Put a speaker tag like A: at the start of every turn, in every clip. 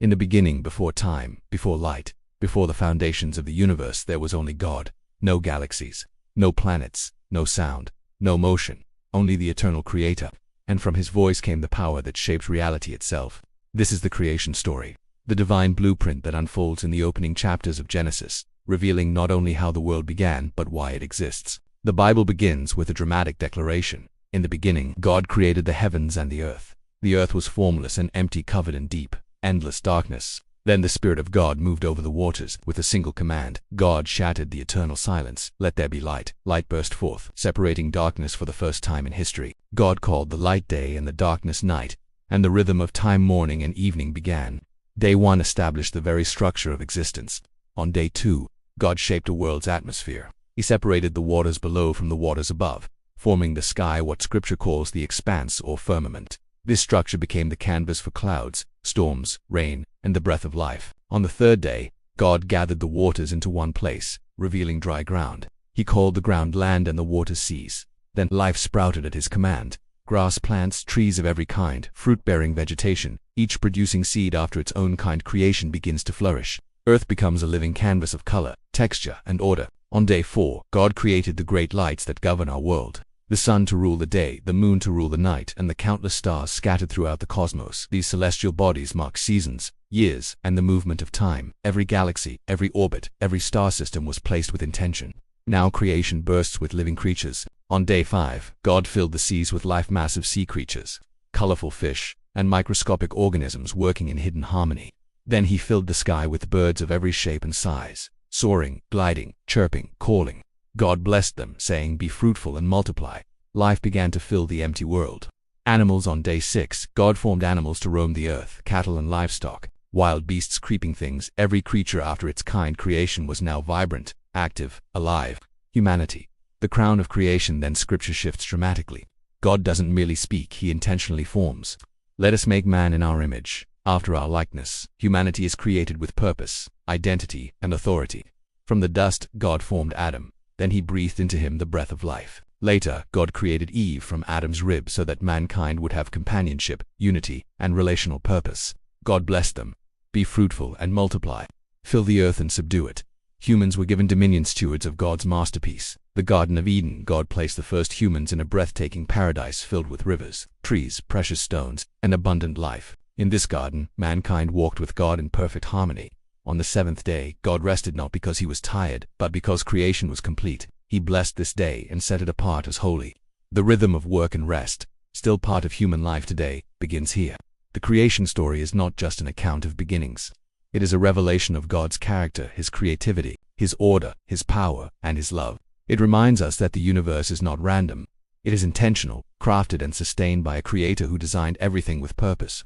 A: In the beginning, before time, before light, before the foundations of the universe, there was only God. No galaxies, no planets, no sound, no motion, only the eternal Creator. And from His voice came the power that shaped reality itself. This is the creation story, the divine blueprint that unfolds in the opening chapters of Genesis, revealing not only how the world began, but why it exists. The Bible begins with a dramatic declaration. In the beginning, God created the heavens and the earth. The earth was formless and empty, covered in deep, endless darkness. Then the Spirit of God moved over the waters. With a single command, God shattered the eternal silence. Let there be light. Light burst forth, separating darkness for the first time in history. God called the light day and the darkness night, and the rhythm of time, morning and evening, began. Day 1 established the very structure of existence. On day 2, God shaped a world's atmosphere. He separated the waters below from the waters above, forming the sky, what Scripture calls the expanse or firmament. This structure became the canvas for clouds, storms, rain, and the breath of life. On the third day, God gathered the waters into one place, revealing dry ground. He called the ground land and the waters seas. Then life sprouted at His command. Grass, plants, trees of every kind, fruit-bearing vegetation, each producing seed after its own kind. Creation begins to flourish. Earth becomes a living canvas of color, texture, and order. On day 4, God created the great lights that govern our world. The sun to rule the day, the moon to rule the night, and the countless stars scattered throughout the cosmos. These celestial bodies mark seasons, years, and the movement of time. Every galaxy, every orbit, every star system was placed with intention. Now creation bursts with living creatures. On day 5, God filled the seas with life, massive sea creatures, colorful fish, and microscopic organisms working in hidden harmony. Then He filled the sky with birds of every shape and size, soaring, gliding, chirping, calling. God blessed them, saying, "Be fruitful and multiply." Life began to fill the empty world. Animals. On day 6, God formed animals to roam the earth, cattle and livestock, wild beasts, creeping things, every creature after its kind. Creation was now vibrant, active, alive. Humanity, the crown of creation. Then Scripture shifts dramatically. God doesn't merely speak, He intentionally forms. Let us make man in our image, after our likeness. Humanity is created with purpose, identity, and authority. From the dust, God formed Adam. Then He breathed into him the breath of life. Later, God created Eve from Adam's rib so that mankind would have companionship, unity, and relational purpose. God blessed them. Be fruitful and multiply. Fill the earth and subdue it. Humans were given dominion, stewards of God's masterpiece. The Garden of Eden. God placed the first humans in a breathtaking paradise filled with rivers, trees, precious stones, and abundant life. In this garden, mankind walked with God in perfect harmony. On the 7th day, God rested, not because He was tired, but because creation was complete. He blessed this day and set it apart as holy. The rhythm of work and rest, still part of human life today, begins here. The creation story is not just an account of beginnings. It is a revelation of God's character, His creativity, His order, His power, and His love. It reminds us that the universe is not random. It is intentional, crafted and sustained by a Creator who designed everything with purpose.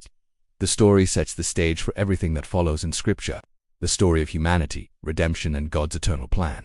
A: The story sets the stage for everything that follows in Scripture. The story of humanity, redemption, and God's eternal plan.